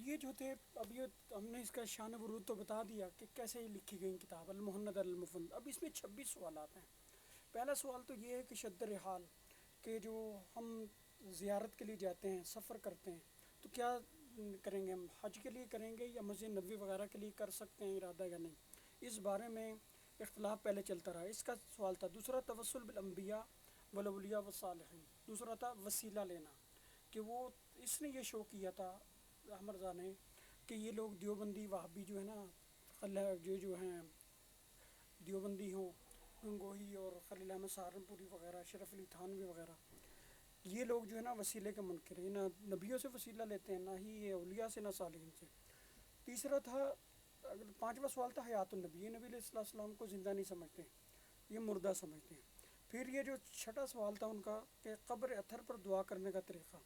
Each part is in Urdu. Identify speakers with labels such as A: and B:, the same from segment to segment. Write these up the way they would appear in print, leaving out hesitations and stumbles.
A: یہ جو تھے، اب یہ ہم نے اس کا شان ورود تو بتا دیا کہ کیسے یہ لکھی گئی کتاب المہند المفند۔ اب اس میں 26 سوالات ہیں۔ پہلا سوال تو یہ ہے کہ شد رحال، کہ جو ہم زیارت کے لیے جاتے ہیں، سفر کرتے ہیں، تو کیا کریں گے؟ ہم حج کے لیے کریں گے یا مسجد نبوی وغیرہ کے لیے کر سکتے ہیں ارادہ یا نہیں؟ اس بارے میں اختلاف پہلے چلتا رہا۔ اس کا سوال تھا۔ دوسرا توسل بالانبیاء والاولیاء والصالحین۔ دوسرا تھا وسیلہ لینا، کہ وہ اس نے یہ شو کیا تھا احمد رضا نے کہ یہ لوگ دیوبندی وہابی جو ہے نا، جو ہیں دیوبندی ہوں، گنگوہی اور خلیل احمد سہارنپوری وغیرہ، شرف علی تھانوی وغیرہ، یہ لوگ جو ہے نا وسیلے کے منکر ہیں، نہ نبیوں سے وسیلہ لیتے ہیں، نہ ہی یہ اولیاء سے، نہ صالحین سے۔ تیسرا تھا، پانچواں سوال تھا حیات النبی، یہ نبی علیہ السلام کو زندہ نہیں سمجھتے، یہ مردہ سمجھتے ہیں۔ پھر یہ جو چھٹا سوال تھا ان کا کہ قبر اطہر پر دعا کرنے کا طریقہ،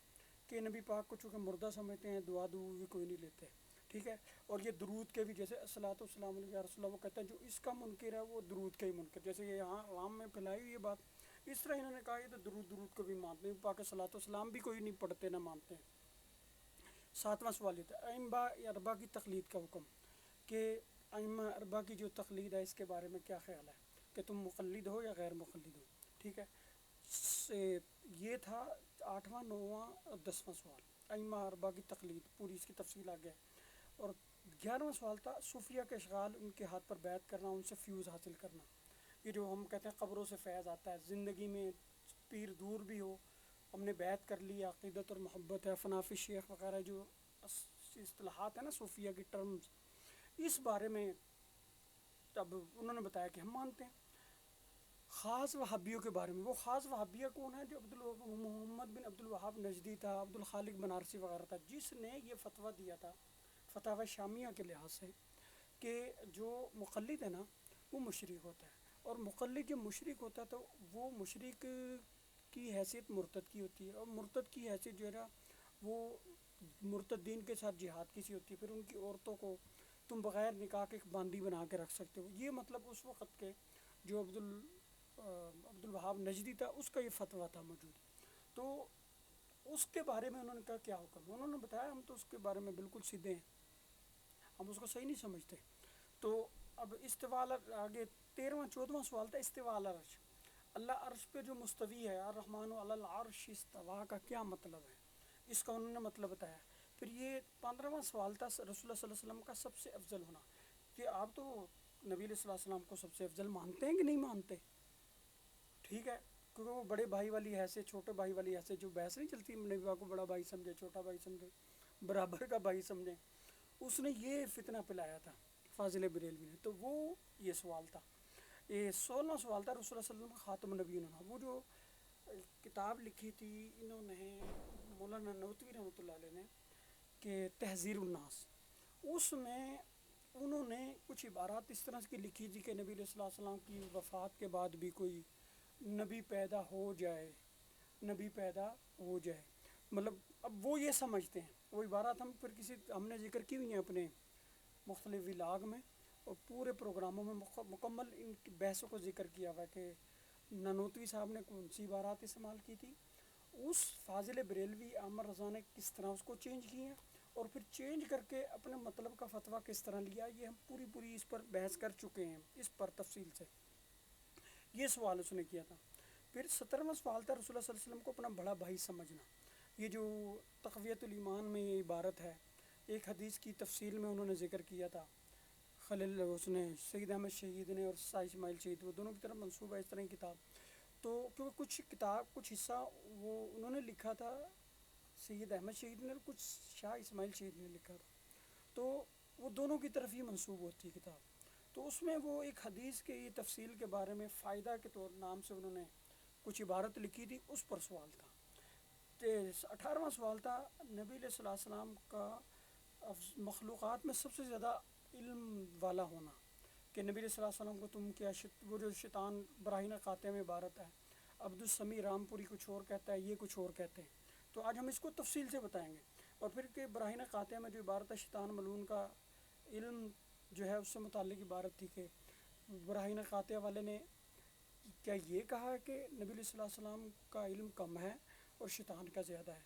A: کہ نبی پاک کو چونکہ مردہ سمجھتے ہیں، دعا بھی کوئی نہیں لیتے، ٹھیک ہے۔ اور یہ درود کے بھی، جیسے الصلاۃ والسلام علیک یا رسول اللہ، وہ کہتے ہیں جو اس کا منکر ہے وہ درود کا ہی منکر، جیسے یہ یہاں عوام میں پھیلائی ہوئی یہ بات، اس طرح انہوں نے کہا یہ تو درود کو بھی مانتے ہیں، پاک صلاۃ والسلام بھی کوئی نہیں پڑھتے، نہ مانتے ہیں۔ ساتواں سوال یہ تھا ائمہ اربعہ کی تقلید کا حکم، کہ ائمہ اربعہ کی جو تقلید ہے اس کے بارے میں کیا خیال ہے، کہ تم مقلد ہو یا غیر مقلد ہو، ٹھیک ہے۔ یہ تھا آٹھواں، نواں اور 10واں سوال، ائمہ اربعہ کی تقلید، پوری اس کی تفصیل آگے ہے۔ اور 11واں سوال تھا صوفیہ کے اشغال، ان کے ہاتھ پر بیعت کرنا، ان سے فیوز حاصل کرنا، یہ جو ہم کہتے ہیں قبروں سے فیض آتا ہے، زندگی میں پیر دور بھی ہو، ہم نے بیعت کر لی، عقیدت اور محبت ہے، فنافی شیخ وغیرہ جو اصطلاحات ہیں نا صوفیہ کی ٹرمز، اس بارے میں اب انہوں نے بتایا کہ ہم مانتے ہیں۔ خاص وہابیوں کے بارے میں، وہ خاص وہابیہ کون ہے؟ جو محمد بن عبد الوہاب نجدی تھا، عبد الخالق بنارسی وغیرہ تھا، جس نے یہ فتویٰ دیا تھا فتاوی شامیہ کے لحاظ سے کہ جو مقلد ہے نا وہ مشرک ہوتا ہے، اور مقلد جب مشرک ہوتا ہے تو وہ مشرک کی حیثیت مرتد کی ہوتی ہے، اور مرتد کی حیثیت جو ہے نا وہ مرتدین کے ساتھ جہاد کی سی ہوتی ہے، پھر ان کی عورتوں کو تم بغیر نکاح کے باندی بنا کے رکھ سکتے ہو۔ یہ مطلب اس وقت کے جو عبد الوہاب نجدی تھا اس کا یہ فتویٰ تھا موجود۔ تو اس کے بارے میں انہوں نے کہا کیا حکم، انہوں نے بتایا ہم تو اس کے بارے میں بالکل سیدھے ہیں، ہم اس کو صحیح نہیں سمجھتے۔ تو اب استواء آگے 13واں 14واں سوال تھا استواء علی العرش، اللہ عرش پہ جو مستوی ہے، الرحمن علی العرش استویٰ کا کیا مطلب ہے، اس کا انہوں نے مطلب بتایا۔ پھر یہ 15واں سوال تھا رسول اللہ صلی اللہ علیہ وسلم کا سب سے افضل ہونا، کہ آپ تو نبی علیہ السلام کو سب سے افضل مانتے ہیں کہ نہیں مانتے، ٹھیک ہے، کیونکہ وہ بڑے بھائی والی حیثیت، چھوٹے بھائی والی حیثیت، جو بحث نہیں چلتی نبی پاک کو بڑا بھائی سمجھے، چھوٹا بھائی سمجھے، برابر کا بھائی سمجھے، اس نے یہ فتنہ پلایا تھا فاضل بریلوی نے۔ تو وہ یہ سوال تھا۔ یہ 16واں سوال تھا رسول اللہ صلی اللہ علیہ وسلم خاتم النبیین ہونا، وہ جو کتاب لکھی تھی انہوں نے مولانا نوتوی رحمۃ اللہ علیہ نے، کہ تحذیر الناس، اس میں انہوں نے کچھ عبارات اس طرح کی لکھی تھی کہ نبی علیہ السلام کی وفات کے بعد بھی کوئی نبی پیدا ہو جائے، نبی پیدا ہو جائے، مطلب اب وہ یہ سمجھتے ہیں، وہ عبارات ہم نے ذکر کی ہوئی ہیں اپنے مختلف ولاگ میں اور پورے پروگراموں میں مکمل ان کی بحثوں کو ذکر کیا ہوا ہے کہ نانوتوی صاحب نے کون سی عبارات استعمال کی تھی، اس فاضل بریلوی عامر رضا نے کس طرح اس کو چینج کیا، اور پھر چینج کر کے اپنے مطلب کا فتویٰ کس طرح لیا، یہ ہم پوری اس پر بحث کر چکے ہیں، اس پر تفصیل سے۔ یہ سوال اس نے کیا تھا۔ پھر 17واں سوال تھا رسول اللہ صلی اللہ علیہ وسلم کو اپنا بڑا بھائی سمجھنا، یہ جو تقویۃ الایمان میں یہ عبارت ہے، ایک حدیث کی تفصیل میں انہوں نے ذکر کیا تھا، خلیل اس نے سید احمد شہید نے اور سائے اسماعیل شہید، وہ دونوں کی طرف منسوب ہے اس طرح کی کتاب۔ تو کیونکہ کچھ حصہ وہ انہوں نے لکھا تھا سید احمد شہید نے، اور کچھ شاہ اسماعیل شہید نے لکھا تھا، تو وہ دونوں کی طرف ہی منسوب ہوتی ہے کتاب۔ تو اس میں وہ ایک حدیث کے یہ تفصیل کے بارے میں فائدہ کے طور نام سے انہوں نے کچھ عبارت لکھی تھی، اس پر سوال تھا۔ 18واں سوال تھا نبی علیہ السلام کا مخلوقات میں سب سے زیادہ علم والا ہونا، کہ نبی علیہ السلام کو تم کیا وہ جو شیطان براہین قاطع میں عبارت ہے، عبد السمیع رام پوری کچھ اور کہتا ہے، یہ کچھ اور کہتے ہیں، تو آج ہم اس کو تفصیل سے بتائیں گے۔ اور پھر کہ براہین قاطع میں جو عبارت ہے شیطان ملعون کا علم جو ہے اس سے متعلق عبارت تھی کہ براہین قاطع والے نے کیا یہ کہا کہ نبی علیہ السلام کا علم کم ہے اور شیطان کا زیادہ ہے،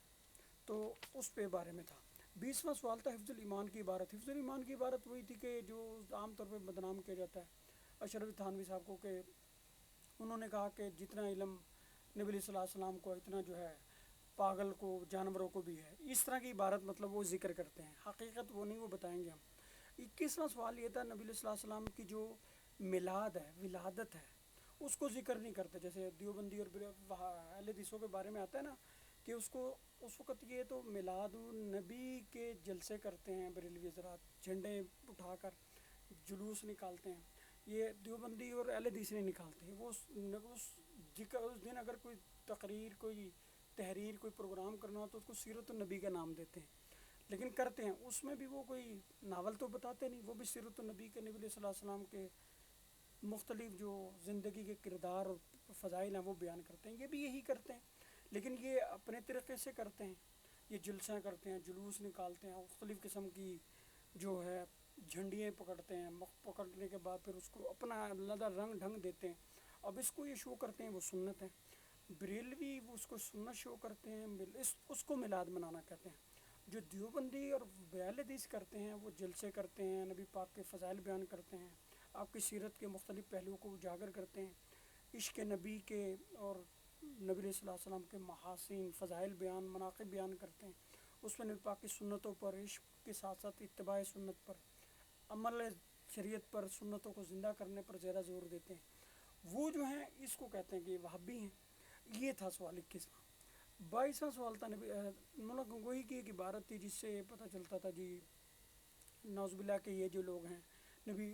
A: تو اس پہ بارے میں تھا۔ 20واں سوال تھا حفظ الایمان کی عبارت. حفظ الایمان کی عبارت وہی تھی کہ جو عام طور پہ بدنام کیا جاتا ہے اشرف تھانوی صاحب کو، کہ انہوں نے کہا کہ جتنا علم نبی علیہ الصلوۃ والسلام کو اتنا جو ہے پاگل کو جانوروں کو بھی ہے. اس طرح کی عبارت مطلب وہ ذکر کرتے ہیں، حقیقت وہ نہیں، وہ بتائیں گے ہم. 21واں سوال یہ تھا نبی علیہ الصلوۃ والسلام کی جو میلاد ہے، ولادت ہے، اس کو ذکر نہیں کرتے. جیسے دیوبندی اور اہل حدیثوں کے بارے میں آتا ہے نا کہ اس کو اس وقت یہ تو میلاد النبی کے جلسے کرتے ہیں بریلوی حضرات، جھنڈے اٹھا کر جلوس نکالتے ہیں. یہ دیوبندی اور اہل حدیث نہیں نکالتے. وہ اس دن اگر کوئی تقریر، کوئی تحریر، کوئی پروگرام کرنا ہو تو اس کو سیرت النبی کا نام دیتے ہیں، لیکن کرتے ہیں. اس میں بھی وہ کوئی ناول تو بتاتے نہیں، وہ بھی سیرت النبی کے، نبی صلی اللہ علیہ وسلم کے مختلف جو زندگی کے کردار اور فضائل ہیں وہ بیان کرتے ہیں. یہ بھی یہی کرتے ہیں، لیکن یہ اپنے طریقے سے کرتے ہیں. یہ جلسہ کرتے ہیں، جلوس نکالتے ہیں، مختلف قسم کی جو ہے جھنڈیاں پکڑتے ہیں، پکڑنے کے بعد پھر اس کو اپنا علیحدہ رنگ ڈھنگ دیتے ہیں. اب اس کو یہ شو کرتے ہیں وہ سنت ہے. بریلوی وہ اس کو سنت شو کرتے ہیں، اس کو میلاد منانا کہتے ہیں. جو دیوبندی اور اہل حدیث کرتے ہیں وہ جلسے کرتے ہیں، نبی پاک کے فضائل بیان کرتے ہیں، آپ کی سیرت کے مختلف پہلوؤں کو اجاگر کرتے ہیں، عشق نبی کے اور نبی علیہ الصلوۃ والسلام کے محاسن، فضائل بیان، مناقب بیان کرتے ہیں. اس میں نبی پاک کی سنتوں پر، عشق کے ساتھ ساتھ اتباع سنت پر، عمل شریعت پر، سنتوں کو زندہ کرنے پر زیادہ زور دیتے ہیں. وہ جو ہیں اس کو کہتے ہیں کہ وہابی ہیں. یہ تھا سوال 21واں. 22واں سوال تھا مولانا گنگوہی کی ایک عبارت تھی جس سے پتہ چلتا تھا جی نعوذ باللہ کہ یہ جو لوگ ہیں نبی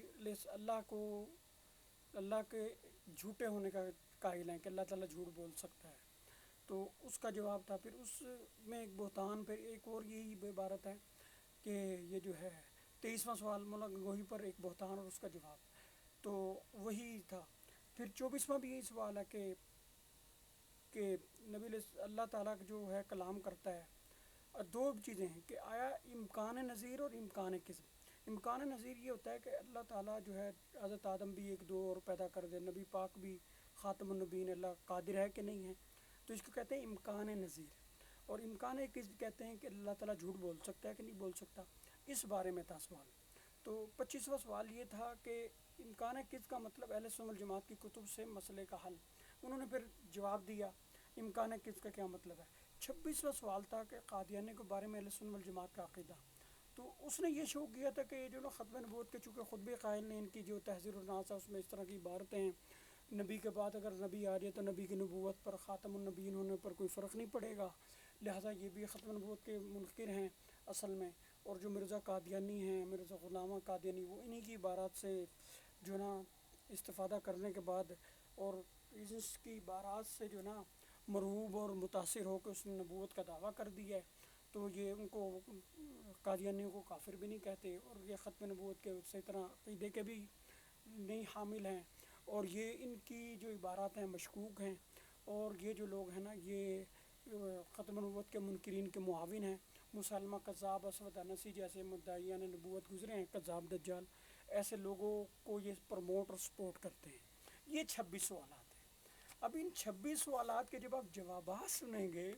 A: اللہ کے جھوٹے ہونے کا قائل ہیں کہ اللہ تعالیٰ جھوٹ بول سکتا ہے. تو اس کا جواب تھا. پھر اس میں ایک بہتان، پھر ایک اور یہی عبارت ہے کہ یہ جو ہے 23واں سوال مولانا گنگوہی پر ایک بہتان اور اس کا جواب، تو وہی تھا. پھر 24واں بھی یہی سوال ہے کہ نبی اللہ تعالیٰ جو ہے کلام کرتا ہے. اور دو چیزیں ہیں کہ آیا امکان نظیر اور امکان قسم. امکان نظیر یہ ہوتا ہے کہ اللہ تعالیٰ جو ہے حضرت آدم بھی ایک دو اور پیدا کر دے، نبی پاک بھی خاتم النبیین، اللہ قادر ہے کہ نہیں ہے، تو اس کو کہتے ہیں امکان نظیر. اور امکان قسم کہتے ہیں کہ اللہ تعالیٰ جھوٹ بول سکتا ہے کہ نہیں بول سکتا. اس بارے میں تھا سوال. تو 25واں سوال یہ تھا کہ امکان قسم کا مطلب اہل سنت والجماعت کی کتب سے مسئلے کا حل. انہوں نے پھر جواب دیا امکان قسم کا کیا مطلب ہے. 26واں سوال تھا کہ قادیانی کے بارے میں اہل سنت والجماعت کا عقیدہ. تو اس نے یہ شو کیا تھا کہ یہ جو ختم نبوت کے چونکہ خود بھی قائل نے، ان کی جو تحذیر الناس ہے اس میں اس طرح کی عبارتیں ہیں، نبی کے بعد اگر نبی آ جائے تو نبی کی نبوت پر، خاتم النبیین ہونے پر کوئی فرق نہیں پڑے گا، لہٰذا یہ بھی ختم نبوت کے منکر ہیں اصل میں. اور جو مرزا قادیانی ہیں، مرزا غلامہ قادیانی، وہ انہی کی عبارات سے جو نا استفادہ کرنے کے بعد اور اس کی عبارات سے جو نا مرعوب اور متاثر ہو کے اس نے نبوت کا دعویٰ کر دیا ہے. تو یہ ان کو قادیانیوں کو کافر بھی نہیں کہتے، اور یہ ختم نبوت کے اسی طرح عقیدے کے بھی نہیں حامل ہیں، اور یہ ان کی جو عبارات ہیں مشکوک ہیں. اور یہ جو لوگ ہیں نا یہ ختم نبوت کے منکرین کے معاون ہیں. مسلمہ کذاب، اسود انسی جیسے مدعیان نبوت گزرے ہیں، کذاب دجال، ایسے لوگوں کو یہ پروموٹ اور سپورٹ کرتے ہیں. یہ 26 سوالات ہیں. اب ان 26 سوالات کے جب آپ جوابات سنیں گے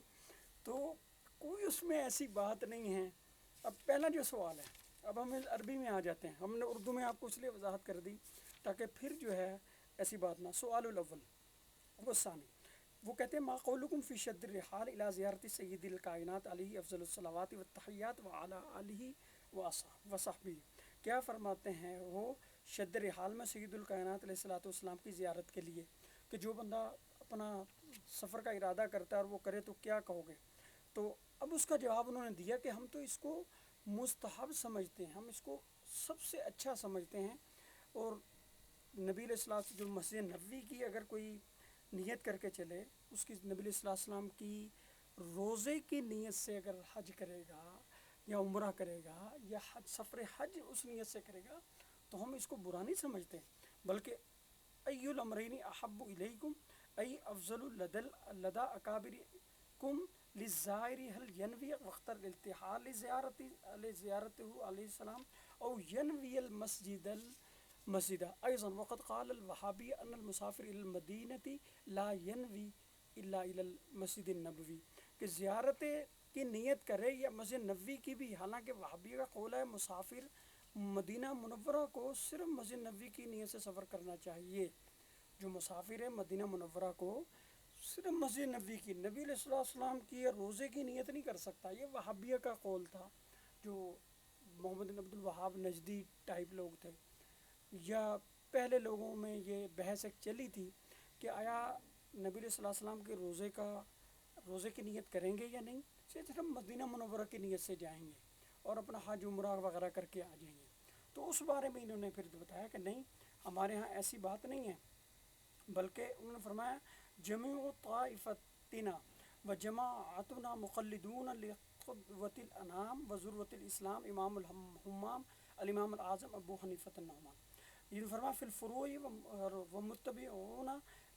A: تو کوئی اس میں ایسی بات نہیں ہے. اب پہلا جو سوال ہے، اب ہم عربی میں آ جاتے ہیں. ہم نے اردو میں آپ کو اس لیے وضاحت کر دی تاکہ پھر جو ہے ایسی بات نہ. سوال الاول والثانی، وہ کہتے ہیں ما قولکم فی شد الرحال الی زیارت سید الکائنات علیہ افضل الصلوات والتحیات وعلی آلہ وصحبہ. کیا فرماتے ہیں وہ شد رحال میں سید الکائنات علیہ الصلوۃ والسلام کی زیارت کے لیے، کہ جو بندہ اپنا سفر کا ارادہ کرتا ہے اور وہ کرے تو کیا کہو گے. تو اب اس کا جواب انہوں نے دیا کہ ہم تو اس کو مستحب سمجھتے ہیں، ہم اس کو سب سے اچھا سمجھتے ہیں. اور نبی علیہ السلام جو مسجد نبوی کی اگر کوئی نیت کر کے چلے، اس کی نبی علیہ السلام کی روزے کی نیت سے اگر حج کرے گا یا عمرہ کرے گا یا سفر حج اس نیت سے کرے گا تو ہم اس کو برا نہیں سمجھتے، بلکہ ای الامرین احب الیکم ای افضل لدى اکابرکم للزائر هل ینوی وقت الالتحال لزیارته علیہ السلام او ینوی المسجد ایضا وقد قال الوہابی ان المسافر الى المدینہ لا ینوی الا الى المسجد النبوی. کہ زیارت کی نیت کرے یا مسجد نبوی کی بھی، حالانکہ وہابی کا قول ہے مسافر مدینہ منورہ کو صرف مسجد نبوی کی نیت سے سفر کرنا چاہیے. جو مسافر ہے مدینہ منورہ کو صرف مسجد نبوی کی، نبی علیہ الصلوۃ والسلام کی روزے کی نیت نہیں کر سکتا. یہ وہابیہ کا قول تھا، جو محمد بن عبد الوہاب نجدی ٹائپ لوگ تھے. یا پہلے لوگوں میں یہ بحث ایک چلی تھی کہ آیا نبی علیہ الصلوۃ والسلام کے روزے کی نیت کریں گے یا نہیں، صرف مدینہ منورہ کی نیت سے جائیں گے اور اپنا حج عمرہ وغیرہ کر کے آ جائیں گے. تو اس بارے میں انہوں نے پھر بتایا کہ نہیں، ہمارے ہاں ایسی بات نہیں ہے، بلکہ انہوں نے فرمایا جمیع طائفتنا و جماعتنا مقلدون لقدوۃ الانام و ذروۃ الاسلام امام الحمام الامام الاعظم ابو حنیفۃ النعمان. یہ فرمایا فی الفروع و متبعون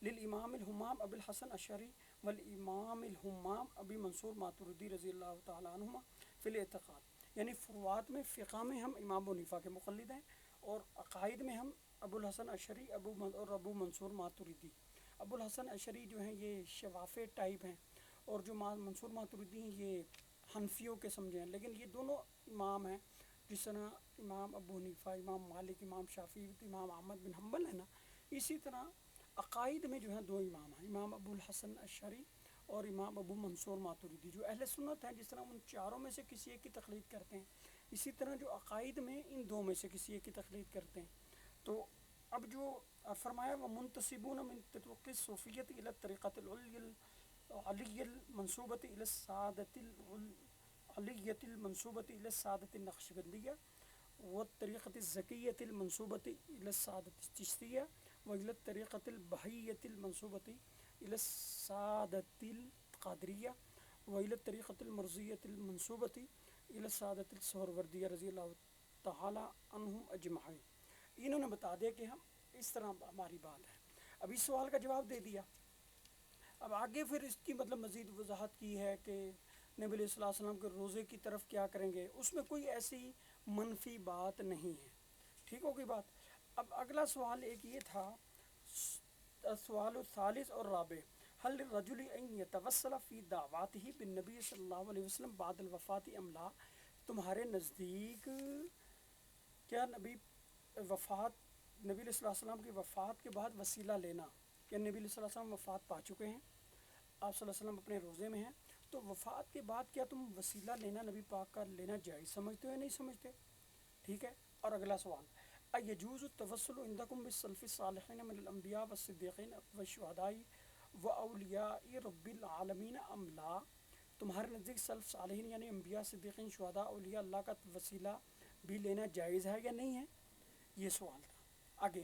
A: للامام الحمام ابی الحسن اشعری والامام الحمام ابی منصور ماتوریدی رضی اللہ تعالیٰ عنہما فی الاعتقاد. یعنی فروعات میں فقہ میں ہم امام ابو حنیفہ کے مقلد ہیں، اور عقائد میں ہم ابو الحسن اشعری اور ابو منصور ماتوریدی. ابو الحسن اشعری جو ہیں یہ شوافع ٹائپ ہیں، اور جو منصور ماتوریدی ہیں یہ حنفیوں کے سمجھے ہیں. لیکن یہ دونوں امام ہیں، جس طرح امام ابو حنیفہ، امام مالک، امام شافعی، امام احمد بن حنبل ہے نا، اسی طرح عقائد میں جو ہیں دو امام ہیں، امام ابو الحسن اشعری اور امام ابو منصور ماتوریدی. جو اہل سنت ہیں جس طرح ان چاروں میں سے کسی ایک کی تقلید کرتے ہیں، اسی طرح جو عقائد میں ان دو میں سے کسی ایک کی تقلید کرتے ہیں. تو اب جو فرمایا ومنتسبون من طرق الصوفیۃ الی الطریقۃ العلی المنسوبۃ الی السادۃ العلیۃ المنسوبۃ الی السادۃ النقشبندیہ والطریقۃ الزکیۃ المنسوبۃ الی السادۃ الچشتیہ والی الطریقۃ البہیۃ المنسوبۃ الی السادۃ القادریہ والی الطریقۃ المرضیۃ المنسوبۃ الی السادۃ السہروردیہ رضی اللہ تعالی عنہم اجمعین. انہوں نے بتا دیا کہ ہم اس طرح ہماری بات ہے. اب اس سوال کا جواب دے دیا. اب آگے پھر اس کی مطلب مزید وضاحت کی ہے کہ نبی علیہ الصلوۃ والسلام کے روزے کی طرف کیا کریں گے، اس میں کوئی ایسی منفی بات نہیں ہے. ٹھیک ہو گئی بات. اب اگلا سوال ایک یہ تھا، السؤال الثالث اور رابع، هل للرجل ان يتوسل في دعواته بالنبی صلی اللہ علیہ وسلم بعد الوفات ام لا. تمہارے نزدیک کیا نبی علیہ الصلوۃ والسلام کی وفات کے بعد وسیلہ لینا، کہ نبی علیہ الصلوۃ والسلام وفات پا چکے ہیں، آپ صلی اللہ علیہ وسلم اپنے روزے میں ہیں، تو وفات کے بعد کیا تم وسیلہ لینا نبی پاک کا لینا جائز سمجھتے ہو یا نہیں سمجھتے؟ ٹھیک ہے. اور اگلا سوال، ایجوز التوسل عندکم بالسلف الصالحین من الانبیاء والصدیقین والشہداء واولیاء رب العالمین ام لا. تمہارے نزدیک سلف صالحین یعنی انبیاء، صدیقین، شہداء، اولیاء اللہ کا وسیلہ بھی لینا جائز ہے یا نہیں ہے؟ یہ سوال تھا. آگے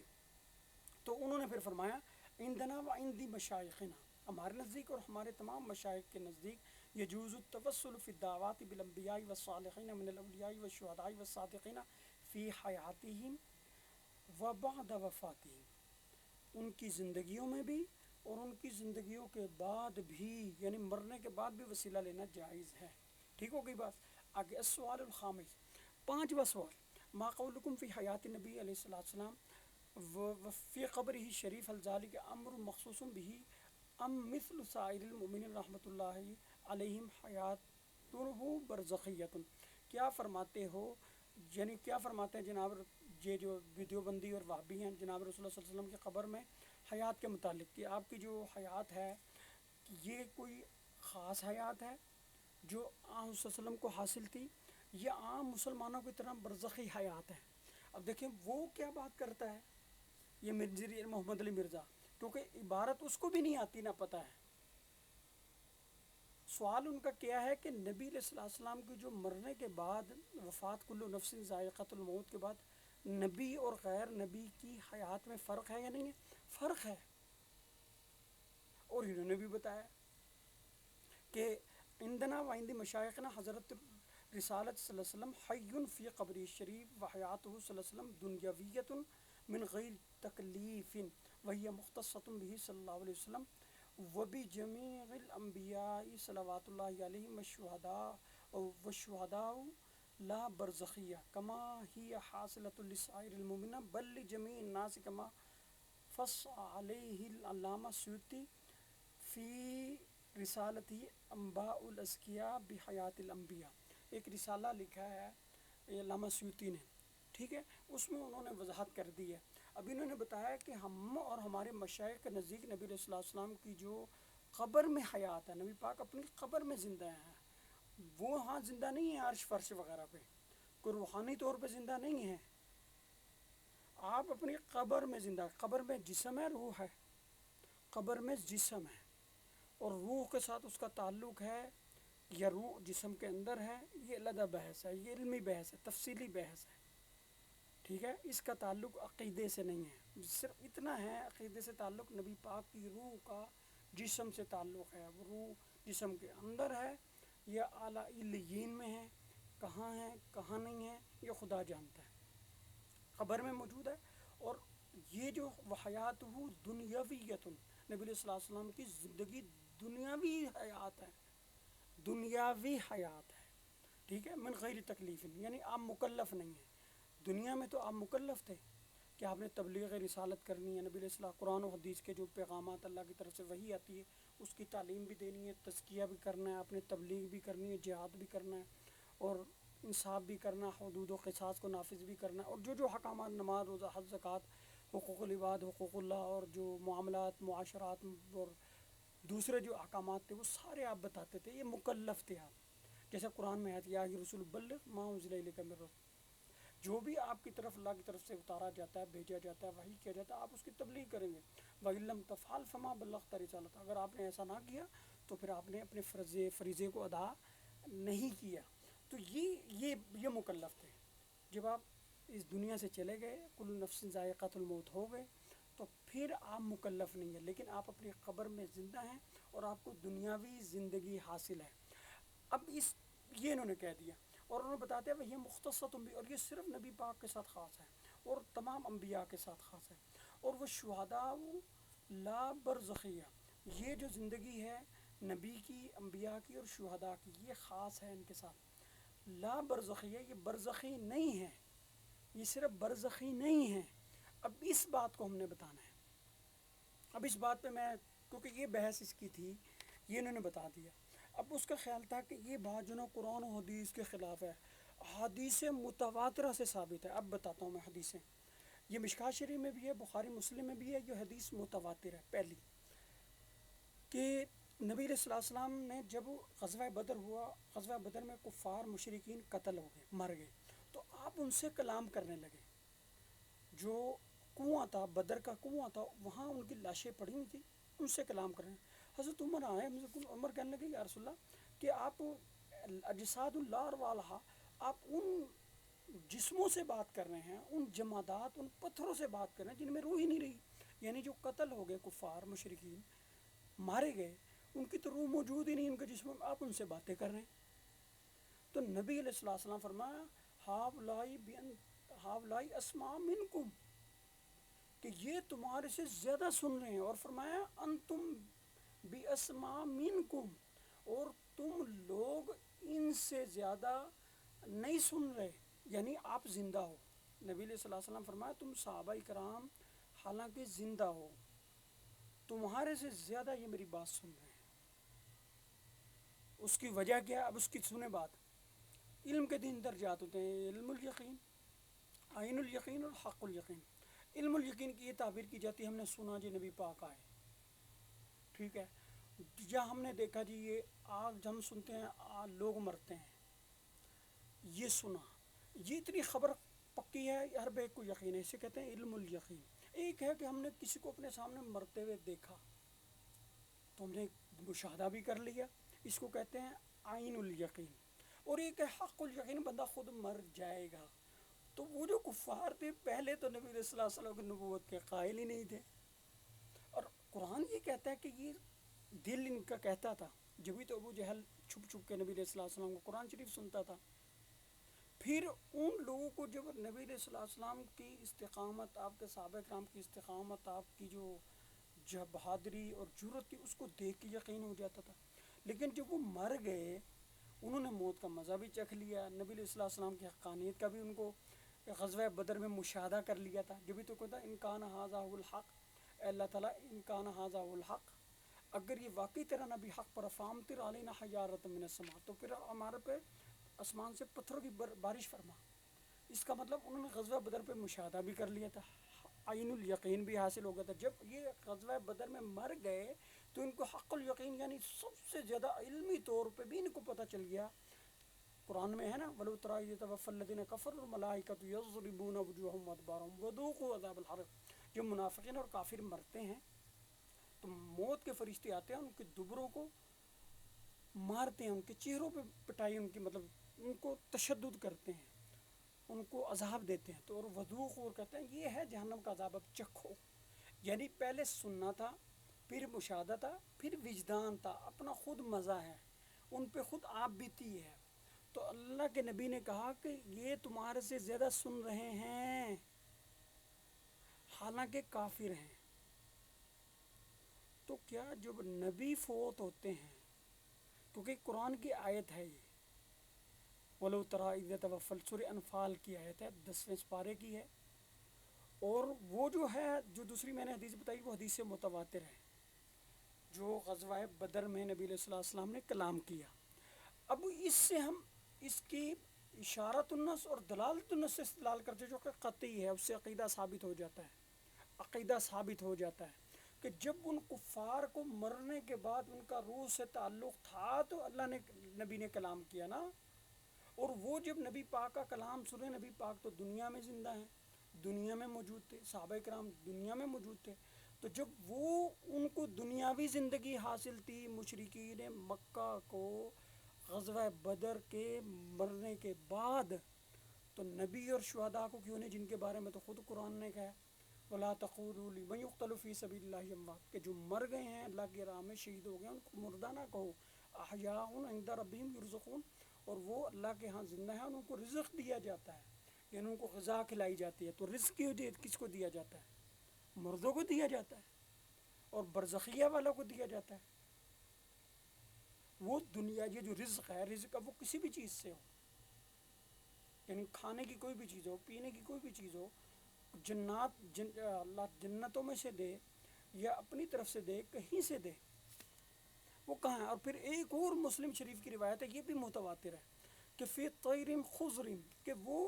A: تو انہوں نے پھر فرمایا عندنا و عندی مشائخنا، ہمارے نزدیک اور ہمارے تمام مشائخ کے نزدیک یجوز التوسل فی الدعوات بالانبیاء والصالحین من الاولیاء والشہداء والصادقین فی حیاتہم و بعد وفاتہم. ان کی زندگیوں میں بھی اور ان کی زندگیوں کے بعد بھی، یعنی مرنے کے بعد بھی وسیلہ لینا جائز ہے. ٹھیک ہو گئی بات. آگے السؤال الخامس، پانچواں سوال، ما قولکم فی حیات نبی علیہ الصلوۃ والسلام وفی قبرہ شریف الذالک امر مخصوص بہ ام مثل سائر المؤمنین رحمۃ اللہ علیہم حیاتہ برزخیۃ. کیا فرماتے ہو، یعنی کیا فرماتے ہیں جناب یہ جو دیوبندی اور وہابی ہیں جناب رسول اللہ صلی اللہ علیہ وسلم کی قبر میں حیات کے متعلق، کہ آپ کی جو حیات ہے یہ کوئی خاص حیات ہے جو آن صلی اللہ علیہ وسلم کو حاصل تھی، یہ عام مسلمانوں کی طرح برزخی حیات ہے. اب دیکھیں وہ کیا بات کرتا ہے یہ مرزا محمد علی مرزا، کیونکہ عبارت اس کو بھی نہیں آتی نہ پتہ ہے. سوال ان کا کیا ہے کہ نبی علیہ الصلوۃ والسلام کی جو مرنے کے بعد وفات، کل نفس ذائقۃ الموت کے بعد نبی اور غیر نبی کی حیات میں فرق ہے یا نہیں ہے؟ فرق ہے. اور انہوں نے بھی بتایا کہ عندنا و عند مشائخنا حضرت رسالت صلی اللہ علیہ وسلم حی فی قبری شریف و حیاتہ صلی اللہ علیہ وسلم دنیاویۃ من غیر تکلیف وہی مختصۃ بہ صلی اللہ علیہ وسلم وبجمیع الانبیاء صلوات اللہ علیہم والشہداء لا برزخیہ کما ہی حاصلۃ لسائر المؤمنین بل لجمیع الناس کما فص علیہ العلامہ سیوطی فی رسالتی انباء الازکیاء بحیات الانبیاء، ایک رسالہ لکھا ہے یہ علامہ سیوطی نے، ٹھیک ہے، اس میں انہوں نے وضاحت کر دی ہے۔ اب انہوں نے بتایا کہ ہم اور ہمارے مشائخ کے نزدیک نبی علیہ الصلوۃ والسلام کی جو قبر میں حیات ہے، نبی پاک اپنی قبر میں زندہ ہیں، وہ ہاں زندہ نہیں ہے عرش فرش وغیرہ پہ، کوئی روحانی طور پہ زندہ نہیں ہے، آپ اپنی قبر میں زندہ، قبر میں جسم ہے، روح ہے، قبر میں جسم ہے، اور روح کے ساتھ اس کا تعلق ہے یا روح جسم کے اندر ہے، یہ علیحدہ بحث ہے، یہ علمی بحث ہے، تفصیلی بحث ہے، ٹھیک ہے، اس کا تعلق عقیدے سے نہیں ہے، صرف اتنا ہے عقیدے سے تعلق نبی پاک کی روح کا جسم سے تعلق ہے، وہ روح جسم کے اندر ہے یا اعلیٰ علیین میں ہے کہاں نہیں ہے، یہ خدا جانتا ہے، قبر میں موجود ہے۔ اور یہ جو وحیات ہو دنیاویت، نبی علیہ الصلوۃ والسلام کی زندگی دنیاوی حیات ہے، دنیاوی حیات ہے، ٹھیک ہے، من غیر تکلیف، یعنی آپ مکلف نہیں ہیں، دنیا میں تو آپ مکلف تھے کہ آپ نے تبلیغ رسالت کرنی ہے، نبی علیہ السلام قرآن و حدیث کے جو پیغامات اللہ کی طرف سے وحی آتی ہے اس کی تعلیم بھی دینی ہے، تزکیہ بھی کرنا ہے، اپنے تبلیغ بھی کرنی ہے، جہاد بھی کرنا ہے، اور انصاف بھی کرنا، حدود و قصاص کو نافذ بھی کرنا ہے، اور جو حکامات، نماز، روزہ، حج، زکوٰۃ، حقوق العباد، حقوق اللہ، اور جو معاملات، معاشرات اور دوسرے جو احکامات تھے وہ سارے آپ بتاتے تھے، یہ مکلف تھے آپ، جیسے قرآن میں ہے یا رسول بلغ ما انزل الیک من ربک، جو بھی آپ کی طرف اللہ کی طرف سے اتارا جاتا ہے، بھیجا جاتا ہے، وحی کیا جاتا ہے، آپ اس کی تبلیغ کریں گے، وَإِن لَّمْ تَفْعَلْ فَمَا بَلَّغْتَ رِسَالَتَهُ، اگر آپ نے ایسا نہ کیا تو پھر آپ نے اپنے فریضے کو ادا نہیں کیا، تو یہ مکلف تھے۔ جب آپ اس دنیا سے چلے گئے، کل نفس ذائقۃ الموت ہو گئے، تو پھر آپ مکلف نہیں ہیں، لیکن آپ اپنی قبر میں زندہ ہیں اور آپ کو دنیاوی زندگی حاصل ہے۔ اب یہ انہوں نے کہہ دیا، اور انہوں نے بتاتے ہیں وہ یہ مختصۃ بھی، اور یہ صرف نبی پاک کے ساتھ خاص ہے اور تمام انبیاء کے ساتھ خاص ہے، اور وہ شہداء لا برزخیہ، یہ جو زندگی ہے نبی کی، انبیاء کی اور شہداء کی، یہ خاص ہے ان کے ساتھ، لا برزخیہ، یہ برزخی نہیں ہے، یہ صرف برزخی نہیں ہے۔ اب اس بات کو ہم نے بتانا ہے، اب اس بات پہ میں، کیونکہ یہ بحث اس کی تھی، یہ انہوں نے بتا دیا۔ اب اس کا خیال تھا کہ یہ بات جو نا قرآن و حدیث کے خلاف ہے، حدیث متواترہ سے ثابت ہے۔ اب بتاتا ہوں میں حدیثیں، یہ مشکوٰۃ شریف میں بھی ہے، بخاری مسلم میں بھی ہے، یہ حدیث متواتر ہے۔ پہلی کہ نبی علیہ الصلوۃ والسلام نے جب غزوہ بدر ہوا، غزوہ بدر میں کفار مشرکین قتل ہو گئے، مر گئے، تو آپ ان سے کلام کرنے لگے، جو کنواں تھا، بدر کا کنواں تھا، وہاں ان کی لاشیں پڑی ہوئی تھیں، ان سے کلام کر رہے ہیں۔ حضرت عمر آئے، عمر کہنے لگے یا رسول اللہ کہ آپ اجساد اللہ ارواحها، آپ ان جسموں سے بات کر رہے ہیں، ان جمادات، ان پتھروں سے بات کر رہے ہیں جن میں روح ہی نہیں رہی، یعنی جو قتل ہو گئے کفار مشرکین، مارے گئے، ان کی تو روح موجود ہی نہیں ان کے جسموں میں، آپ ان سے باتیں کر رہے ہیں۔ تو نبی علیہ الصلوۃ والسلام فرمایا ہاؤلائی اسماء منکم، کہ یہ تمہارے سے زیادہ سن رہے ہیں، اور فرمایا انتم بی اسماء منکم، اور تم لوگ ان سے زیادہ نہیں سن رہے، یعنی آپ زندہ ہو۔ نبی علیہ الصلوۃ والسلام فرمایا تم صحابہ کرام حالانکہ زندہ ہو، تمہارے سے زیادہ یہ میری بات سن رہے ہیں۔ اس کی وجہ کیا؟ اب اس کی سنیں بات۔ علم کے 3 درجات ہوتے ہیں، علم الیقین، عین الیقین اور حق الیقین۔ علم الیقین کی یہ تعبیر کی جاتی ہے ہم نے سنا جی نبی پاک آئے، ٹھیک ہے، یا ہم نے دیکھا جی یہ آگ، ہم سنتے ہیں لوگ مرتے ہیں، یہ سنا، یہ اتنی خبر پکی ہے، ہر بے کو یقین ہے، اسے کہتے ہیں علم الیقین۔ ایک ہے کہ ہم نے کسی کو اپنے سامنے مرتے ہوئے دیکھا تو ہم نے مشاہدہ بھی کر لیا، اس کو کہتے ہیں عین الیقین۔ اور ایک ہے حق الیقین، بندہ خود مر جائے گا۔ تو وہ جو کفار تھے پہلے تو نبی صلی اللہ علیہ وسلم کی نبوت کے قائل ہی نہیں تھے، اور قرآن یہ کہتا ہے کہ یہ دل ان کا کہتا تھا، جبھی تو ابو جہل چھپ چھپ کے نبی صلی اللہ علیہ وسلم کو قرآن شریف سنتا تھا۔ پھر ان لوگوں کو جب نبی علیہ الصلوۃ والسلام کی استقامت، آپ کے صحابہ کرام کی استقامت، آپ کی جو بہادری اور جرأت تھی، اس کو دیکھ کے یقین ہو جاتا تھا، لیکن جب وہ مر گئے، انہوں نے موت کا مزہ بھی چکھ لیا، نبی علیہ الصلوۃ والسلام کی حقانیت کا بھی ان کو غزوہ بدر میں مشاہدہ کر لیا تھا، جبھی تو کہتا ان کان ھذا ھو الحق، اے اللہ تعالیٰ ان کان ھذا ھو الحق، اگر یہ واقعی تیرا نبی حق پر فامطر علینا حجارۃ من السماء، تو پھر ہمارے پہ آسمان سے پتھروں کی بارش فرما۔ اس کا مطلب انہوں نے غزوہ بدر پہ مشاہدہ بھی کر لیا تھا، عین الیقین بھی حاصل ہو گیا تھا۔ جب یہ غزوہ بدر میں مر گئے تو ان کو حق الیقین یعنی سب سے زیادہ علمی طور پہ بھی ان کو پتہ چل گیا، قرآن میں ہے نا وَلَوْ تَرَىٰ إِذْ يَتَوَفَّى الَّذِينَ كَفَرُوا الْمَلَائِكَةُ يَضْرِبُونَ وُجُوهَهُمْ وَأَدْبَارَهُمْ وَذُوقُوا عَذَابَ الْحَرِيقِ۔ جب منافقین اور کافر مرتے ہیں تو موت کے فرشتے آتے ہیں، ان کے دبروں کو مارتے ہیں، ان کے چہروں پہ پٹائی، ان کی مطلب ان کو تشدد کرتے ہیں، ان کو عذاب دیتے ہیں۔ تو اور وذوقوا اور کہتے ہیں یہ ہے جہنم کا عذاب، اب چکھو۔ یعنی پہلے سننا تھا، پھر مشاہدہ تھا، پھر وجدان تھا، اپنا خود مزہ ہے، ان پہ خود آپ بیتی ہے۔ تو اللہ کے نبی نے کہا کہ یہ تمہارے سے زیادہ سن رہے ہیں حالانکہ کافر ہیں۔ تو کیا جب نبی فوت ہوتے ہیں، کیونکہ قرآن کی آیت ہے یہ، وَلَوْ تَرَىٰ إِذْ يَتَوَفَّى، سورہ انفال کی آیت ہے، 10ویں سپارے کی ہے، اور وہ جو ہے جو دوسری میں نے حدیث بتائی وہ حدیث متواتر ہے، جو غزوہ بدر میں نبی علیہ الصلوۃ والسلام نے کلام کیا۔ اب اس سے ہم اس کی اشارت النص اور دلالت النص سے استدلال کرتے جو کہ قطعی ہے، اس سے عقیدہ ثابت ہو جاتا ہے، عقیدہ ثابت ہو جاتا ہے کہ جب ان کفار کو مرنے کے بعد ان کا روح سے تعلق تھا تو اللہ نے نبی نے کلام کیا نا، اور وہ جب نبی پاک کا کلام سنے، نبی پاک تو دنیا میں زندہ ہیں، دنیا میں موجود تھے، صحابہ کرام دنیا میں موجود تھے، تو جب وہ ان کو دنیاوی زندگی حاصل تھی، مشرکین مکہ کو غزوہ بدر کے مرنے کے بعد، تو نبی اور شہداء کو کیوں نہیں، جن کے بارے میں تو خود قرآن نے کہا وَلَا تَقُولُوا لِمَنْ يُقْتَلُ فِي سَبِيلِ اللَّهِ أَمْوَاتٌ، کہ جو مر گئے ہیں اللہ کی راہ میں شہید ہو گئے ان کو مردہ نہ کہو، احیاء عند ربهم يرزقون، اور وہ اللہ کے ہاں زندہ ہیں، ان کو رزق دیا جاتا ہے، یعنی ان کو غذا کھلائی جاتی ہے۔ تو رزق کس کو دیا جاتا ہے؟ مردوں کو دیا جاتا ہے، اور برزخیہ والوں کو دیا جاتا ہے۔ وہ دنیا یہ جو رزق ہے، رزق اب وہ کسی بھی چیز سے ہو، یعنی کھانے کی کوئی بھی چیز ہو، پینے کی کوئی بھی چیز ہو، اللہ جنتوں میں سے دے یا اپنی طرف سے دے، کہیں سے دے، وہ کہاں ہے؟ اور پھر ایک اور مسلم شریف کی روایت ہے، یہ بھی متواتر ہے کہ فی طیر خضر، کہ وہ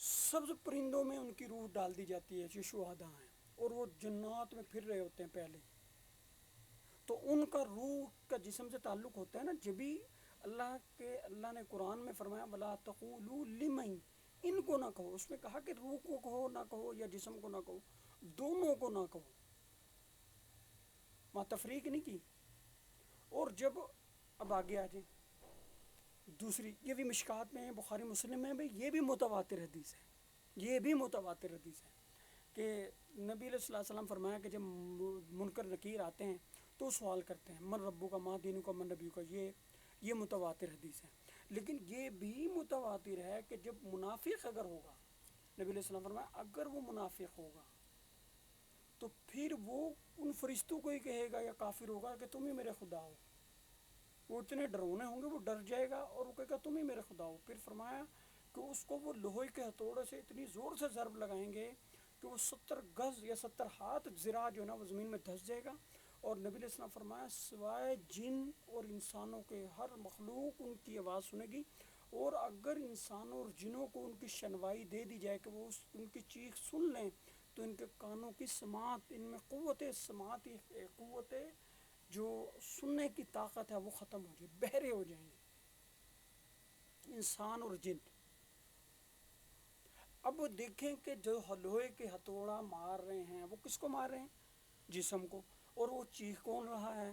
A: سبز پرندوں میں ان کی روح ڈال دی جاتی ہے جو شہداء ہیں، اور وہ جنات میں پھر رہے ہوتے ہیں پہلے، تو ان کا روح کا جسم سے تعلق ہوتا ہے نا، جبھی اللہ نے قرآن میں فرمایا وَلَا تَقُولُوا لِمَنْ، ان کو نہ کہو، اس میں کہا کہ روح کو کہو نہ کہو یا جسم کو نہ کہو، دونوں کو نہ کہو، وہاں تفریق نہیں کی۔ اور جب اب آگے آ جائیں دوسری، یہ بھی مشکات میں ہے، بخاری مسلم میں بھی، یہ بھی متواتر حدیث ہے، یہ بھی متواتر حدیث ہے کہ نبی علیہ الصلوۃ والسلام فرمایا کہ جب منکر نکیر آتے ہیں تو سوال کرتے ہیں من ربو کا، ماں دینو کا، من نبیو کا، یہ متواتر حدیث ہے۔ لیکن یہ بھی متواتر ہے کہ جب منافق اگر ہوگا، نبی علیہ السلام فرمایا اگر وہ منافق ہوگا تو پھر وہ ان فرشتوں کو ہی کہے گا یا کافر ہوگا کہ تم ہی میرے خدا ہو، وہ اتنے ڈرونے ہوں گے وہ ڈر جائے گا اور وہ کہے گا تم ہی میرے خدا ہو۔ پھر فرمایا کہ اس کو وہ لوہے کے ہتھوڑے سے اتنی زور سے ضرب لگائیں گے کہ وہ 70 گز یا 70 ہاتھ ذراع جو ہے نا وہ زمین میں دھس جائے گا، اور نبی علیہ السلام فرمایا سوائے جن اور انسانوں کے ہر مخلوق ان کی آواز سنے گی، اور اگر انسانوں اور جنوں کو ان کی شنوائی دے دی جائے کہ وہ ان کی چیخ سن لیں تو ان کے کانوں کی سماعت، ان میں قوت سماعت، قوت جو سننے کی طاقت ہے وہ ختم ہو جائے، بہرے ہو جائیں گے انسان اور جن۔ اب دیکھیں کہ جو لوہے کے ہتھوڑا مار رہے ہیں وہ کس کو مار رہے ہیں؟ جسم کو، اور وہ چیخ کون رہا ہے؟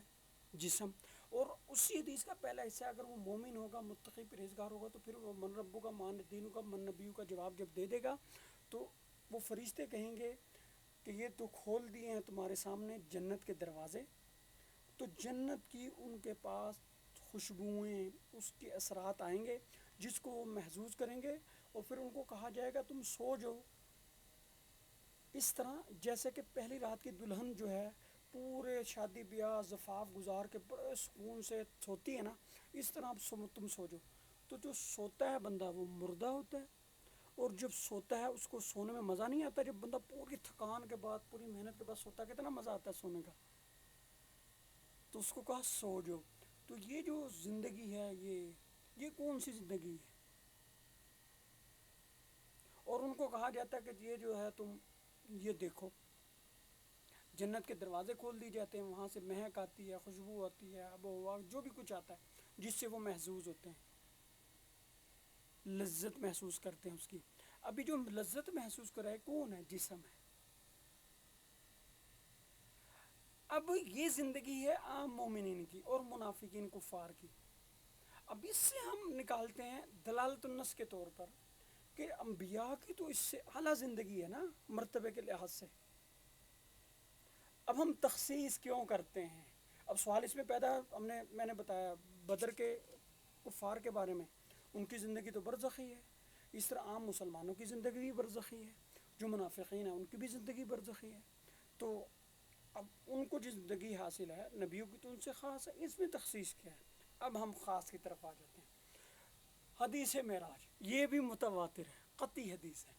A: جسم۔ اور اسی حدیث کا پہلا حصہ اگر وہ مومن ہوگا، متقی پرہیزگار ہوگا، تو پھر وہ من ربو کا، مان دینو کا، من نبیو کا جواب جب دے دے گا تو وہ فرشتے کہیں گے کہ یہ تو کھول دیے ہیں تمہارے سامنے جنت کے دروازے، تو جنت کی ان کے پاس خوشبوئیں، اس کے اثرات آئیں گے جس کو وہ محسوس کریں گے، اور پھر ان کو کہا جائے گا تم سو جاؤ، اس طرح جیسے کہ پہلی رات کی دلہن جو ہے پورے شادی بیاہ زفاف گزار کے بڑے سکون سے سوتی ہے نا، اس طرح تم سو جاؤ۔ تو جو سوتا ہے بندہ وہ مردہ ہوتا ہے، اور جب سوتا ہے اس کو سونے میں مزہ نہیں آتا، جب بندہ پوری تھکان کے بعد، پوری محنت کے بعد سوتا ہے کتنا مزہ آتا ہے سونے کا۔ تو اس کو کہا سو جو. تو یہ جو زندگی ہے یہ کون سی زندگی ہے؟ اور ان کو کہا جاتا ہے کہ یہ جو ہے تم یہ دیکھو، جنت کے دروازے کھول دی جاتے ہیں، وہاں سے مہک آتی ہے، خوشبو آتی ہے، آب و ہوا جو بھی کچھ آتا ہے جس سے وہ محظوظ ہوتے ہیں، لذت محسوس کرتے ہیں اس کی. ابھی جو لذت محسوس کر رہا ہے کون ہے؟ جسم ہے. اب یہ زندگی ہے عام مومنین کی اور منافقین کفار کی. اب اس سے ہم نکالتے ہیں دلالت النص کے طور پر کہ انبیاء کی تو اس سے اعلیٰ زندگی ہے نا مرتبے کے لحاظ سے. اب ہم تخصیص کیوں کرتے ہیں؟ اب سوال اس میں پیدا، میں نے بتایا بدر کے کفار کے بارے میں، ان کی زندگی تو برزخی ہے. اس طرح عام مسلمانوں کی زندگی بھی برزخی ہے، جو منافقین ہیں ان کی بھی زندگی برزخی ہے. تو اب ان کو جو زندگی حاصل ہے نبیوں کی تو ان سے خاص ہے، اس میں تخصیص کیا ہے؟ اب ہم خاص کی طرف آ جاتے ہیں. حدیث معراج یہ بھی متواتر ہے، قطعی حدیث ہے.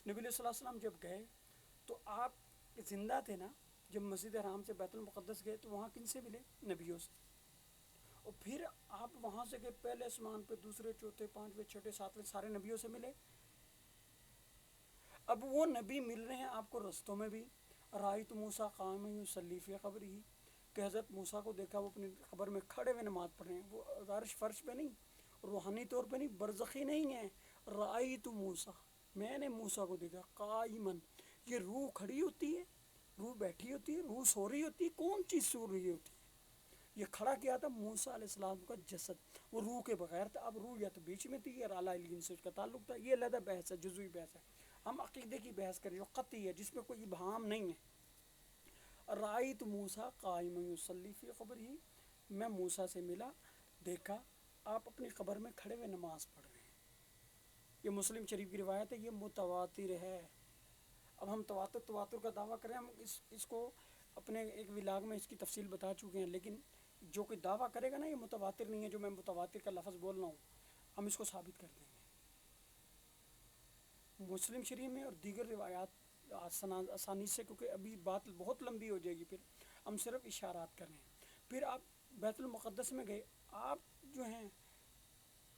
A: نبی علیہ السلام جب گئے تو آپ زندہ تھے نا، جب مسجد حرام سے بیت المقدس گئے تو وہاں کن سے ملے؟ نبیوں سے. اور پھر آپ وہاں سے گئے پہلے آسمان پہ، دوسرے، چوتھے، پانچویں، چھٹے، ساتویں، سارے نبیوں سے ملے. اب وہ نبی مل رہے ہیں آپ کو رستوں میں بھی. رأیت موسیٰ قائما یصلی فی قبرہ، کہ حضرت موسیٰ کو دیکھا وہ اپنی قبر میں کھڑے ہوئے نماز پڑھ رہے ہیں. وہ عرش فرش پہ نہیں، روحانی طور پہ نہیں، برزخی نہیں ہے. رأیت موسیٰ، میں نے موسیٰ کو دیکھا قائما. یہ روح کھڑی ہوتی ہے، روح بیٹھی ہوتی ہے، روح سو رہی ہوتی ہے. کون چیز سو رہی ہوتی ہے؟ یہ کھڑا کیا تھا موسیٰ علیہ السلام کا جسد، وہ روح کے بغیر تھا. اب روح یا تو بیچ میں تھی یا اعلیٰ علیین سے اس کا تعلق تھا. یہ علیحدہ بحث ہے، جزوی بحث ہے. ہم عقیدے کی بحث کریں جو قطعی ہے، جس میں کوئی ابہام نہیں ہے. رأیت موسیٰ قائما یصلی فی قبرہ، میں موسیٰ سے ملا، دیکھا آپ اپنی قبر میں کھڑے ہوئے نماز پڑھ رہے ہیں. یہ مسلم شریف کی روایت ہے، یہ متواتر ہے. اب ہم تواتر کا دعویٰ کریں، ہم اس کو اپنے ایک ولاگ میں اس کی تفصیل بتا چکے ہیں. لیکن جو کوئی دعویٰ کرے گا نا یہ متواتر نہیں ہے، جو میں متواتر کا لفظ بول رہا ہوں، ہم اس کو ثابت کر دیں گے. مسلم شریف میں اور دیگر روایات آسانی سے، کیونکہ ابھی بات بہت لمبی ہو جائے گی، پھر ہم صرف اشارات کر رہے ہیں. پھر آپ بیت المقدس میں گئے، آپ جو ہیں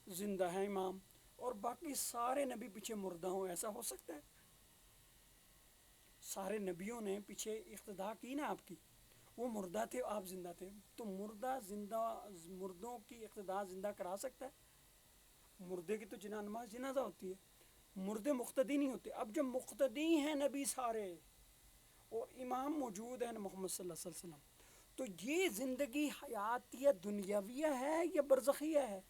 A: زندہ ہیں امام، اور باقی سارے نبی پیچھے مردہ ہوں. ایسا ہو سکتا ہے؟ سارے نبیوں نے پیچھے اقتدا کی نا آپ کی، وہ مردہ تھے آپ زندہ تھے. تو مردوں کی اقتدا زندہ کرا سکتا ہے؟ مردے کی تو نماز جنازہ ہوتی ہے، مردے مقتدی نہیں ہوتے. اب جب مقتدی ہیں نبی سارے اور امام موجود ہیں محمد صلی اللہ علیہ وسلم، تو یہ زندگی حیاتیہ دنیاویہ ہے یا برزخیہ ہے؟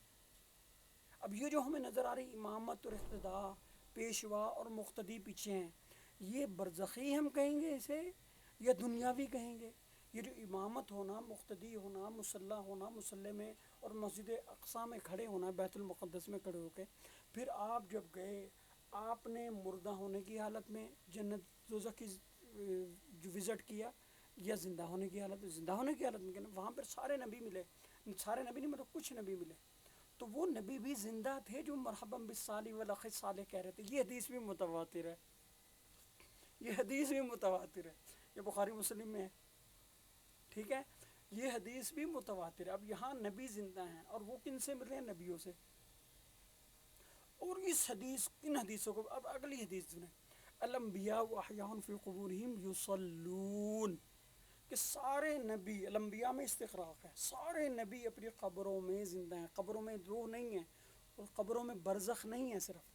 A: اب یہ جو ہمیں نظر آ رہی امامت اور اقتدا، پیشوا اور مقتدی پیچھے ہیں، یہ برزخی ہم کہیں گے اسے یا دنیاوی کہیں گے؟ یہ جو امامت ہونا، مقتدی ہونا، مصلی ہونا، مصلی میں اور مسجد اقصی میں کھڑے ہونا، بیت المقدس میں کھڑے ہو کے، پھر آپ جب گئے آپ نے مردہ ہونے کی حالت میں جنت دوزخ کی جو وزٹ کیا، یا زندہ ہونے کی حالت میں؟ زندہ ہونے کی حالت میں کیا؟ وہاں پر سارے نبی ملے، سارے نبی نہیں مطلب کچھ نبی ملے. تو وہ نبی بھی زندہ تھے جو مرحبا بالصالح والاخ صالح کہہ رہے تھے. یہ حدیث بھی متواتر ہے، یہ حدیث بھی متواتر ہے، یہ بخاری مسلم میں ہے. ٹھیک ہے، یہ حدیث بھی متواتر ہے. اب یہاں نبی زندہ ہیں اور وہ کن سے مل رہے ہیں؟ نبیوں سے. اور اس حدیث، ان حدیثوں کو اب اگلی حدیث سنیں، الانبیاء احیاء فی قبورہم یصلون، کہ سارے نبی، الانبیاء میں استغراق ہے، سارے نبی اپنی قبروں میں زندہ ہیں. قبروں میں روح نہیں ہے اور قبروں میں برزخ نہیں ہے. صرف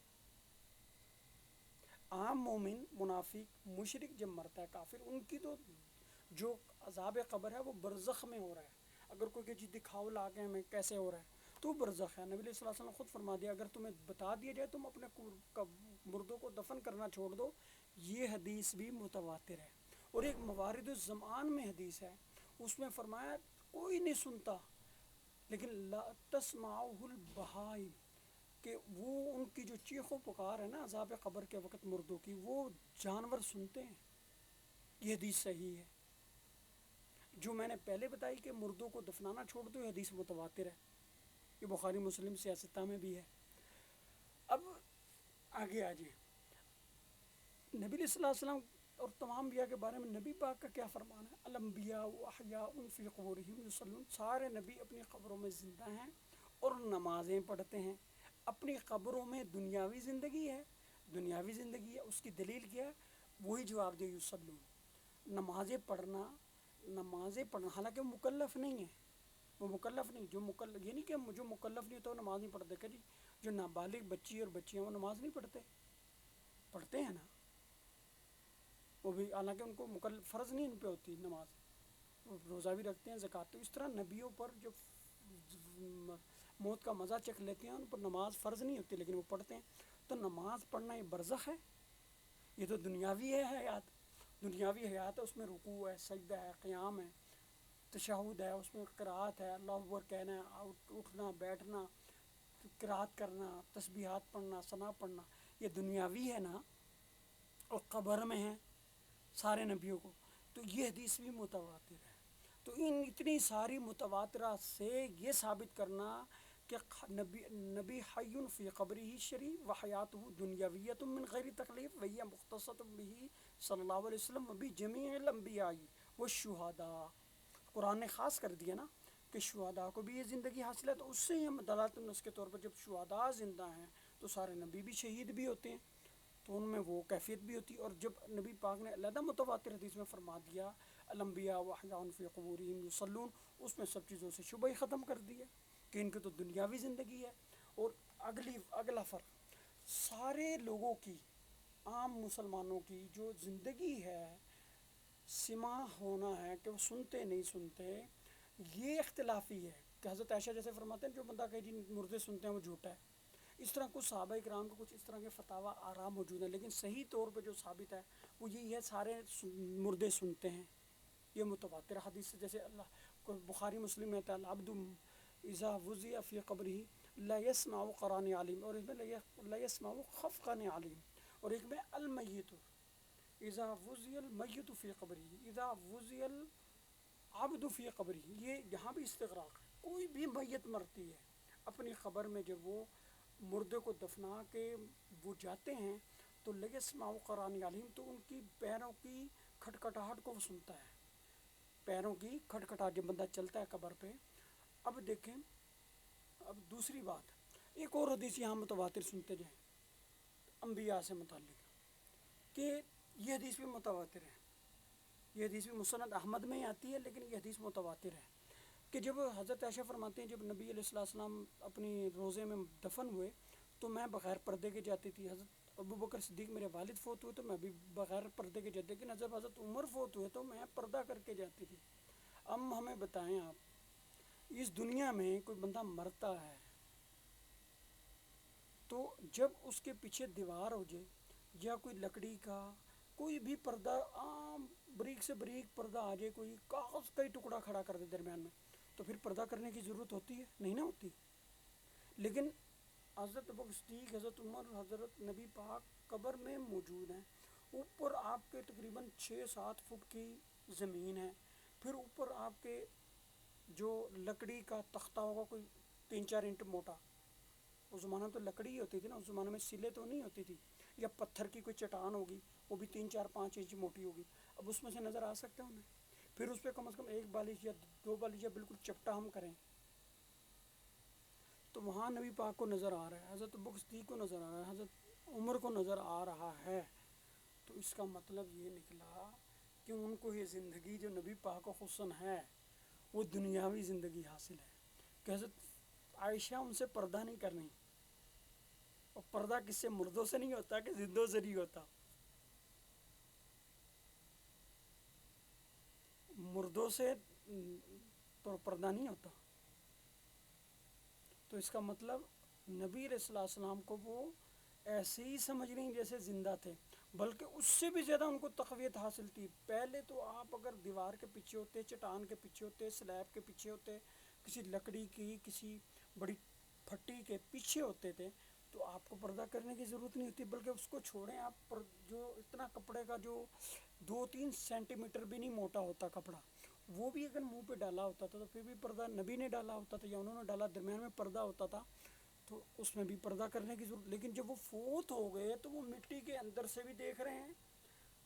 A: عام مومن، منافق، مشرک جب مرتا ہے کافر، ان کی تو جو عذاب قبر ہے وہ برزخ میں ہو رہا ہے. اگر کوئی کہ جی دکھاؤ لا کے ہمیں کیسے ہو رہا ہے، تو برزخ ہے. نبی علیہ الصلوۃ والسلام خود فرما دیا اگر تمہیں بتا دیا جائے تم اپنے مردوں کو دفن کرنا چھوڑ دو. یہ حدیث بھی متواتر ہے. اور ایک موارد الزمان میں حدیث ہے، اس میں فرمایا کوئی نہیں سنتا، لیکن لا تسمعہ البہائم، کہ وہ ان کی جو چیخ و پکار ہے نا عذاب قبر کے وقت مردوں کی، وہ جانور سنتے ہیں. یہ حدیث صحیح ہے. جو میں نے پہلے بتائی کہ مردوں کو دفنانا چھوڑ دو، یہ حدیث متواتر ہے، یہ بخاری مسلم سیاستہ میں بھی ہے. اب آگے آ جائیں. نبی صلی اللہ علیہ وسلم اور تمام انبیاء کے بارے میں نبی پاک کا کیا فرمان ہے؟ الانبیاء احیاء فی قبورہم یصلون، سارے نبی اپنی قبروں میں زندہ ہیں اور نمازیں پڑھتے ہیں۔ اپنی قبروں میں دنیاوی زندگی ہے، دنیاوی زندگی ہے، اس کی دلیل کیا ہے؟ وہی جواب دے یصلون، نمازیں پڑھنا، حالانکہ وہ مکلف نہیں ہے، وہ مکلف نہیں، جو مکلف یہ نہیں کہ جو مکلف نہیں ہوتا وہ نماز نہیں پڑھتے، کہ جی جو نابالغ بچی اور بچیاں وہ نماز نہیں پڑھتے ہیں نا، وہ بھی حالانکہ ان کو فرض نہیں ان پہ ہوتی نماز، وہ روزہ بھی رکھتے ہیں، زکوٰۃ، تو اس طرح نبیوں پر جو موت کا مزہ چکھ لیتے ہیں ان پر نماز فرض نہیں ہوتی لیکن وہ پڑھتے ہیں۔ تو نماز پڑھنا یہ برزخ ہے، یہ تو دنیاوی ہے حیات، دنیاوی حیات ہے، اس میں رکوع ہے، سجدہ ہے، قیام ہے، تشہد ہے، اس میں قرات ہے، اللہ اکبر کہنا ہے، اٹھنا بیٹھنا، قرات کرنا، تسبیحات پڑھنا، ثنا پڑھنا، یہ دنیاوی ہے نا، اور قبر میں ہے سارے نبیوں کو، تو یہ حدیث بھی متواتر ہے۔ تو ان اتنی ساری متواترات سے یہ ثابت کرنا کہ نبی حی فی قبرہ شریف و حیاتہ دنیاویۃ من غیر تکلیف وہی مختصۃ بہ صلی اللہ علیہ وسلم بجمیع الانبیاء والشہداء، قرآن نے خاص کر دیا نا کہ شہداء کو بھی یہ زندگی حاصل ہے، تو اس سے ہم دلالت النص کے طور پر جب شہداء زندہ ہیں تو سارے نبی بھی شہید بھی ہوتے ہیں، تو ان میں وہ کیفیت بھی ہوتی ہے۔ اور جب نبی پاک نے علیحدہ متواتر حدیث میں فرما دیا الانبیاء واحیاء فی قبورہم یصلون، اس میں سب چیزوں سے شبہ ہی ختم کر دیا کہ ان کی تو دنیاوی زندگی ہے۔ اور اگلا فرق، سارے لوگوں کی، عام مسلمانوں کی جو زندگی ہے، سماع ہونا ہے کہ وہ سنتے نہیں سنتے، یہ اختلافی ہے کہ حضرت عائشہ جیسے فرماتے ہیں جو بندہ کہ جی مردے سنتے ہیں وہ جھوٹا ہے، اس طرح کچھ صحابہ کرام کو کچھ اس طرح کے فتاویٰ آراء موجود ہیں، لیکن صحیح طور پہ جو ثابت ہے وہ یہی ہے سارے مردے سنتے ہیں، یہ متواتر حدیث سے، جیسے اللہ بخاری مسلم میں العبد اذا وضع فی قبرہ لا یسمع قرآن علیم، اور اس میں لا یسمع خفقان علیم، اور ایک میں المیت اذا وضع المیت فی قبرہ اذا وضع العبد فی قبرہ، یہ یہاں بھی استغراق ہے، کوئی بھی میت مرتی ہے اپنی قبر میں، جب وہ مردے کو دفنا کے وہ جاتے ہیں تو لیسمع قرآن علیم، تو ان کی پیروں کی کھٹکھٹاہٹ کو وہ سنتا ہے، پیروں کی کھٹکھٹاہٹ جب بندہ چلتا ہے قبر پہ۔ اب دیکھیں، اب دوسری بات، ایک اور حدیث یہاں متواتر سنتے جائیں انبیاء سے متعلق، کہ یہ حدیث بھی متواتر ہے، یہ حدیث بھی مسند احمد میں ہی آتی ہے لیکن یہ حدیث متواتر ہے کہ جب حضرت عائشہ فرماتے ہیں جب نبی علیہ السلام اپنی روزے میں دفن ہوئے تو میں بغیر پردے کے جاتی تھی، حضرت ابو بکر صدیق میرے والد فوت ہوئے تو میں بھی بغیر پردے کے جاتی، لیکن جب حضرت عمر فوت ہوئے تو میں پردہ کر کے جاتی تھی۔ اب ہمیں بتائیں آپ، اس دنیا میں کوئی بندہ مرتا ہے تو جب اس کے پیچھے دیوار ہو جائے یا کوئی لکڑی کا کوئی بھی پردہ، عام بریک سے بریک پردہ آ جائے، کوئی کاغذ کا ہی ٹکڑا کھڑا کر دے درمیان میں، تو پھر پردہ کرنے کی ضرورت ہوتی ہے؟ نہیں نہ ہوتی۔ لیکن حضرت ابو صدیق، حضرت عمر، حضرت نبی پاک قبر میں موجود ہیں، اوپر آپ کے تقریباً 6-7 فٹ کی زمین ہے، پھر اوپر آپ کے جو لکڑی کا تختہ ہوگا کوئی 3-4 انٹ موٹا، اس زمانہ تو لکڑی ہی ہوتی تھی نا، اس زمانے میں سلے تو نہیں ہوتی تھی، یا پتھر کی کوئی چٹان ہوگی وہ بھی 3-4-5 انچ موٹی ہوگی، اب اس میں سے نظر آ سکتا ہے انہیں؟ پھر اس پہ کم از کم 1 بالش یا 2 بالش یا بالکل چپٹا ہم کریں تو وہاں نبی پاک کو نظر آ رہا ہے، حضرت ابو صدیق کو نظر آ رہا ہے، حضرت عمر کو نظر آ رہا ہے، تو اس کا مطلب یہ نکلا کہ ان کو یہ زندگی جو نبی پاک کو حسن ہے وہ دنیاوی زندگی حاصل ہے، کہ حضرت عائشہ ان سے پردہ نہیں کرنی، اور پردہ کس سے؟ مردوں سے نہیں ہوتا کہ زندوں سے نہیں ہوتا، مردوں سے تو پردہ نہیں ہوتا، تو اس کا مطلب نبی علیہ السلام کو وہ ایسے ہی سمجھ نہیں جیسے زندہ تھے، بلکہ اس سے بھی زیادہ ان کو تقویت حاصل تھی۔ پہلے تو آپ اگر دیوار کے پیچھے ہوتے، چٹان کے پیچھے ہوتے، سلیب کے پیچھے ہوتے، کسی لکڑی کی کسی بڑی پھٹی کے پیچھے ہوتے تھے تو آپ کو پردہ کرنے کی ضرورت نہیں ہوتی، بلکہ اس کو چھوڑیں آپ، جو اتنا کپڑے کا جو 2-3 سینٹی میٹر بھی نہیں موٹا ہوتا کپڑا، وہ بھی اگر منہ پہ ڈالا ہوتا تھا تو پھر بھی پردہ نبی نے ڈالا ہوتا تھا یا انہوں نے ڈالا، درمیان میں پردہ ہوتا تھا تو اس میں بھی پردہ کرنے کی ضرورت، لیکن جب وہ فوت ہو گئے تو وہ مٹی کے اندر سے بھی دیکھ رہے ہیں